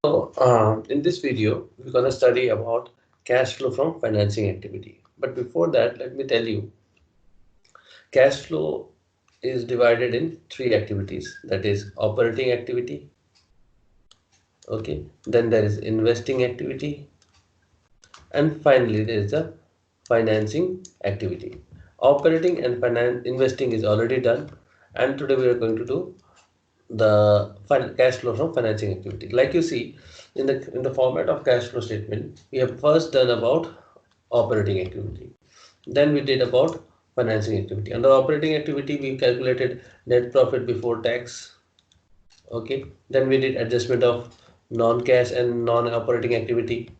In this video, we're going to study about cash flow from financing activity. But before that, let me tell you, cash flow is divided in three activities. That is operating activity. Okay. Then there is investing activity. And finally, there is the financing activity. Operating and investing is already done. And today we are going to do the cash flow from financing activity. Like you see in the format of cash flow statement, we have first done about operating activity, then we did about financing activity. Under operating activity, we calculated net profit before tax. Okay, then we did adjustment of non-cash and non-operating activity.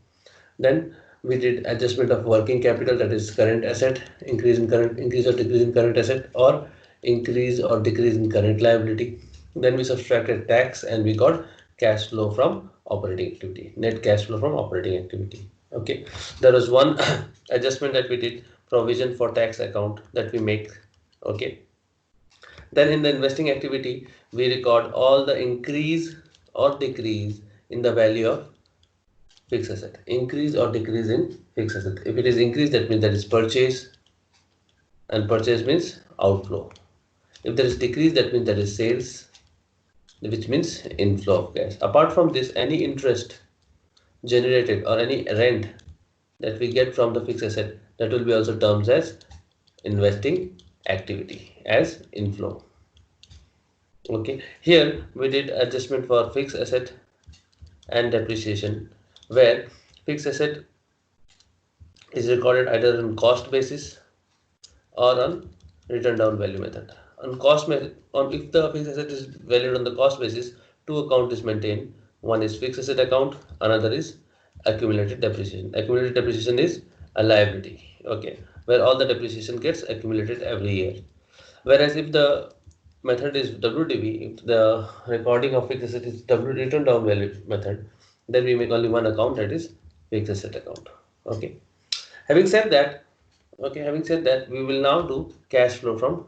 Then we did adjustment of working capital, that is current asset, increase or decrease in current asset, or increase or decrease in current liability. Then we subtracted tax and we got cash flow from operating activity, net cash flow from operating activity. Okay, there was one adjustment that we did, provision for tax account that we make. Okay, then in the investing activity, we record all the increase or decrease in the value of fixed asset, increase or decrease in fixed asset. If it is increase, that means that is purchase, and purchase means outflow. If there is decrease, that means that is sales, which means inflow of cash. Apart from this, any interest generated or any rent that we get from the fixed asset, that will be also termed as investing activity, as inflow. Okay, here we did adjustment for fixed asset and depreciation, where fixed asset is recorded either on cost basis or on written down value method. On cost method, on if the fixed asset is valued on the cost basis, two account is maintained. One is fixed asset account, another is accumulated depreciation. Accumulated depreciation is a liability, okay, where all the depreciation gets accumulated every year. Whereas if the method is WDV, if the recording of fixed asset is W written down value method, then we make only one account, that is fixed asset account. Okay. Having said that, we will now do cash flow from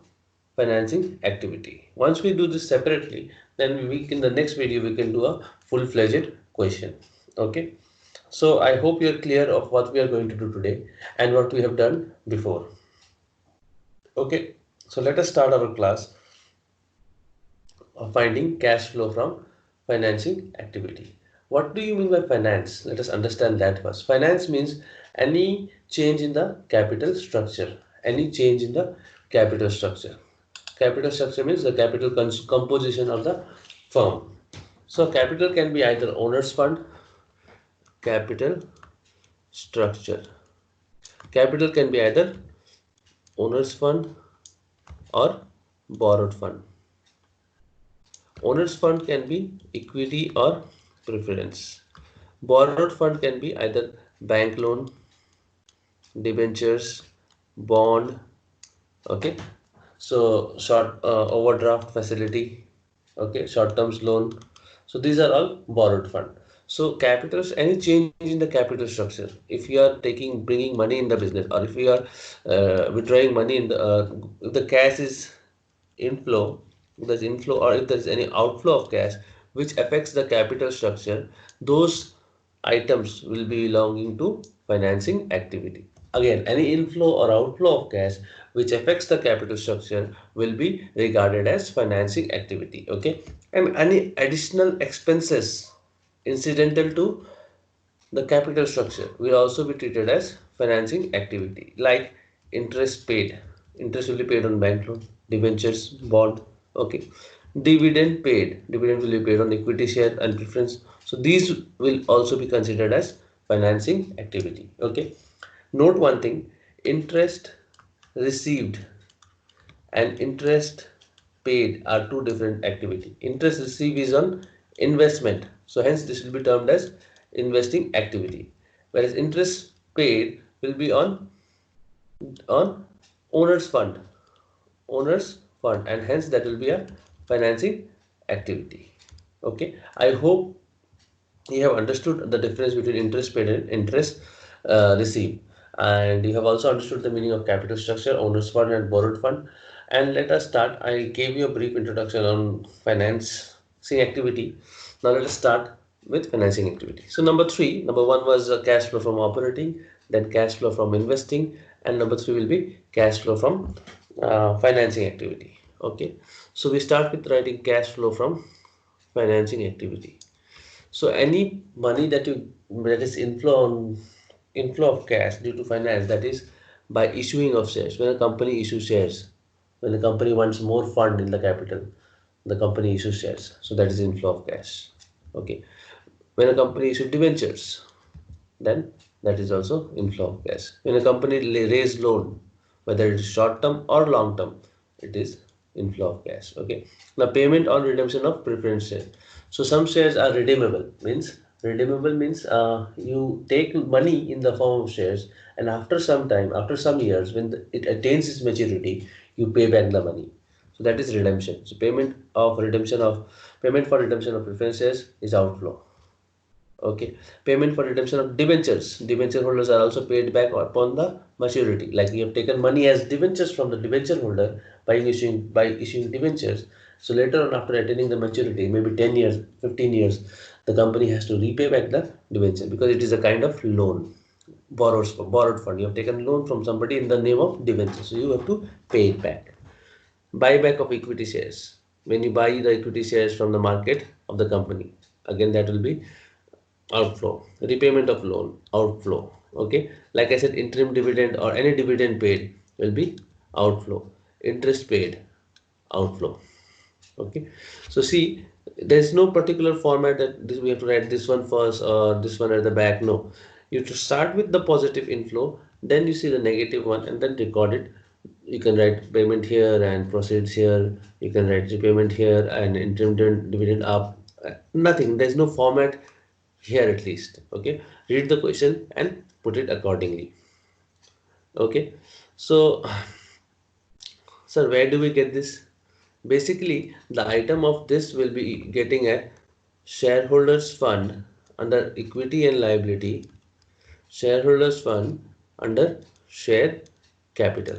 financing activity. Once we do this separately, then we in the next video we can do a full-fledged question. Okay. So I hope you are clear of what we are going to do today and what we have done before. Okay. So let us start our class of finding cash flow from financing activity. What do you mean by finance? Let us understand that first. Finance means any change in the capital structure. Any change in the capital structure. Capital structure means the capital composition of the firm. So capital can be either owner's fund, capital structure. Capital can be either owner's fund or borrowed fund. Owner's fund can be equity or preference. Borrowed fund can be either bank loan, debentures, bond, okay. So short overdraft facility, okay, short term loan. So these are all borrowed fund. So capitals, any change in the capital structure, if you are bringing money in the business, or if you are withdrawing money in if the cash is inflow, if there's inflow or if there's any outflow of cash which affects the capital structure, those items will be belonging to financing activity. Again, any inflow or outflow of cash which affects the capital structure will be regarded as financing activity. Okay, and any additional expenses incidental to the capital structure will also be treated as financing activity, like interest paid. Interest will be paid on bank loan, debentures, bond. Okay. Dividend paid. Dividend will be paid on equity share and preference. So these will also be considered as financing activity. Okay. Note one thing: interest received and interest paid are two different activity. Interest received is on investment, so hence this will be termed as investing activity, whereas interest paid will be on owner's fund, and hence that will be a financing activity. Okay, I hope you have understood the difference between interest paid and interest received, and you have also understood the meaning of capital structure, owner's fund and borrowed fund. And let us start. I gave you a brief introduction on financing activity. Now let us start with financing activity. So number one was cash flow from operating, then cash flow from investing, and number three will be cash flow from financing activity. Okay, so we start with writing cash flow from financing activity. So any money that is inflow of cash due to finance, that is by issuing of shares. When a company issues shares, when the company wants more fund in the capital, the company issues shares. So that is inflow of cash. Okay. When a company issues debentures, then that is also inflow of cash. When a company raise loan, whether it is short term or long term, it is inflow of cash. Okay. Now payment or redemption of preference shares. So some shares are redeemable means you take money in the form of shares, and after some time, after some years, when it attains its maturity, you pay back the money. So that is redemption. So payment for redemption of preference shares is outflow. Okay, payment for redemption of debentures. Debenture holders are also paid back upon the maturity. Like you have taken money as debentures from the debenture holder by issuing debentures. So later on, after attaining the maturity, maybe 10 years, 15 years, the company has to repay back the debenture because it is a kind of loan, borrowed fund. You have taken loan from somebody in the name of debenture, so you have to pay it back. Buyback of equity shares. When you buy the equity shares from the market of the company, again that will be outflow. Repayment of loan, outflow. Okay, like I said, interim dividend or any dividend paid will be outflow. Interest paid, outflow. Okay, so see, there is no particular format that we have to write this one first or this one at the back. No, you have to start with the positive inflow, then you see the negative one, and then record it. You can write payment here and proceeds here. You can write repayment here and interim dividend up. Nothing. There is no format here at least. Okay, read the question and put it accordingly. Okay, so sir, where do we get this? Basically, the item of this will be getting a shareholders fund under equity and liability, shareholders fund under share capital.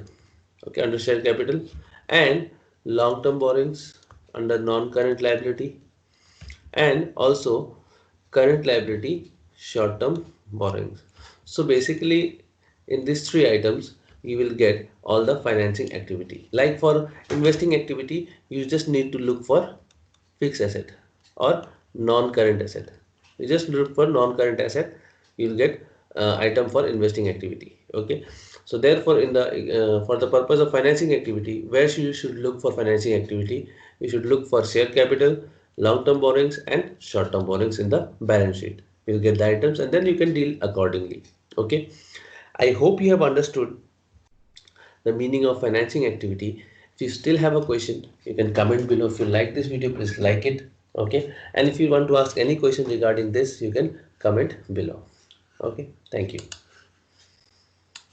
Okay, under share capital, and long-term borrowings under non-current liability, and also current liability, short-term borrowings. So basically, in these three items, you will get all the financing activity. Like for investing activity, you just need to look for fixed asset or non-current asset. You just look for non-current asset, you will get item for investing activity. Okay. So therefore, in the for the purpose of financing activity, where you should look for financing activity, you should look for share capital, long-term borrowings, and short-term borrowings in the balance sheet. You'll get the items, and then you can deal accordingly. Okay. I hope you have understood the meaning of financing activity. If you still have a question, you can comment below. If you like this video, please like it. Okay. And if you want to ask any question regarding this, you can comment below. Okay. Thank you.